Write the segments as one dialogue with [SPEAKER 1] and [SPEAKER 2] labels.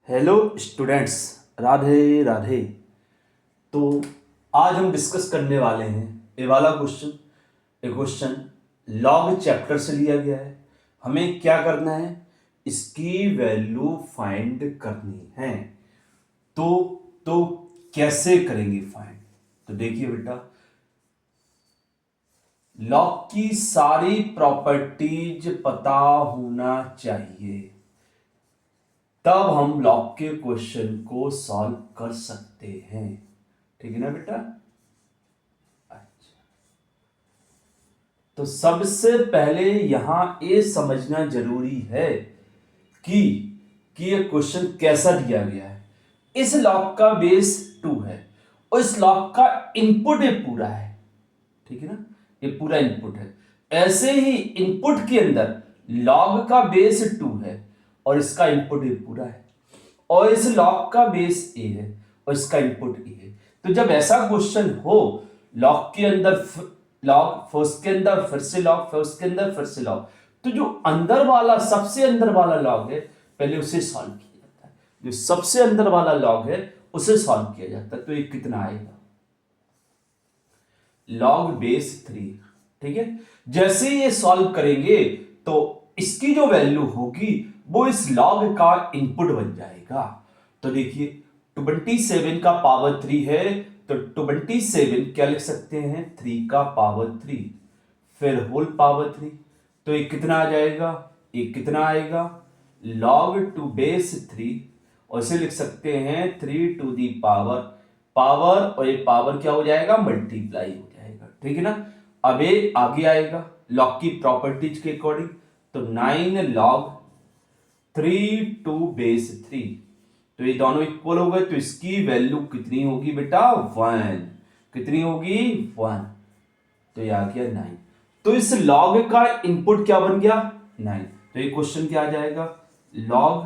[SPEAKER 1] Hello students, Radhe Radhe. तो आज हम डिस्कस करने वाले हैं ये वाला क्वेश्चन लॉग चैप्टर से लिया गया है। हमें क्या करना है, इसकी वैल्यू फाइंड करनी है। तो कैसे करेंगे फाइंड? तो देखिए बेटा, लॉग की सारी प्रॉपर्टीज पता होना चाहिए, तब हम लॉग के क्वेश्चन को सॉल्व कर सकते हैं। ठीक है ना बेटा? अच्छा, तो सबसे पहले यहां ये समझना जरूरी है कि ये क्वेश्चन कैसा दिया गया है। इस लॉग का बेस 2 है और इस लॉग का इनपुट ये पूरा है। ठीक है ना? ये पूरा इनपुट है। ऐसे ही इनपुट के अंदर लॉग का बेस 2 है और इसका इनपुट ये पूरा है, और इस लॉग का बेस ए है और इसका इनपुट ए है। तो जब ऐसा क्वेश्चन हो, लॉग के अंदर लॉग, फिर उसके अंदर फिर से लॉग, फिर उसके अंदर फिर से लॉग, तो जो अंदर वाला, सबसे अंदर वाला लॉग है, पहले उसे सॉल्व किया जाता है। जो सबसे अंदर वाला लॉग है उसे सॉल्व किया जाता है। तो ये कितना आएगा? Log base 3। ठीक है? जैसे ये सॉल्व करेंगे तो इसकी जो वैल्यू होगी वो इस लॉग का इनपुट बन जाएगा। तो देखिए, 27 का पावर 3 है, तो 27 क्या लिख सकते हैं? 3 का पावर 3, फिर होल पावर 3। तो ये कितना आ जाएगा? ये कितना आएगा? लॉग टू बेस 3, और इसे लिख सकते हैं 3 टू दी पावर, पावर और ये पावर क्या हो जाएगा? मल्टीप्लाई हो जाएगा। ठीक है ना? अब ये आगे आएगा लॉग की प्रॉपर्टीज के अकॉर्डिंग। तो 9 लॉग 3 टू बेस 3, तो ये दोनों इक्वल हो गए, तो इसकी वैल्यू कितनी होगी बेटा? 1। कितनी होगी? 1। तो ये आ गया 9। तो इस लॉग का इनपुट क्या बन गया? 9। तो ये क्वेश्चन क्या आ जाएगा? लॉग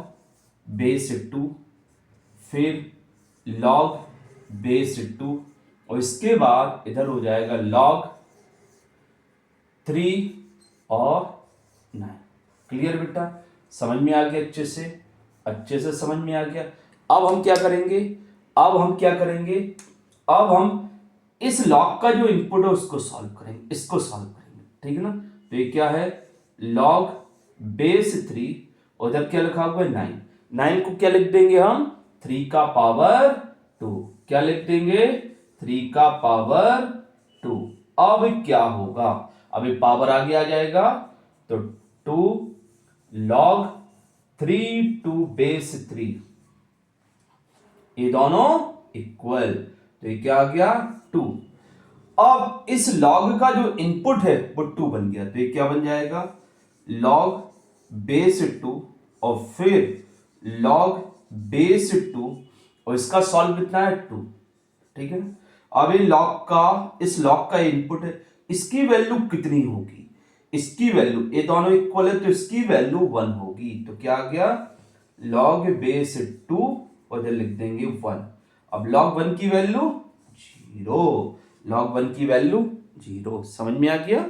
[SPEAKER 1] बेस 2, फिर लॉग बेस 2, और इसके बाद इधर हो जाएगा लॉग 3 और 9। क्लियर बेटा? समझ में आ गया? अच्छे से समझ में आ गया। अब हम क्या करेंगे? अब हम इस लॉग का जो इनपुट है उसको सॉल्व करेंगे, इसको सॉल्व करेंगे। ठीक है ना? तो ये क्या है? लॉग बेस 3, और इधर क्या लिखा हुआ है? 9। 9 को क्या लिख देंगे हम? 3 का पावर 2। क्या लिख देंगे? 3 का पावर 2। अब क्या होगा? अब ये पावर आगे आ जाएगा, तो 2 लॉग 3 टू बेस 3, ये दोनों इक्वल, तो ये क्या आ गया? 2। अब इस लॉग का जो इनपुट है वो 2 बन गया, तो ये क्या बन जाएगा? लॉग बेस 2, और फिर लॉग बेस 2, और इसका सॉल्व कितना है? 2। ठीक है ना? अब ये लॉग का, इस लॉग का इनपुट है, इसकी वैल्यू कितनी होगी? इसकी वैल्यू, ये दोनों इक्वल है तो इसकी वैल्यू 1 होगी। तो क्या आ गया? लॉग बेस 2, और इधर लिख देंगे 1। अब लॉग 1 की वैल्यू 0, लॉग 1 की वैल्यू 0। समझ में आ गया?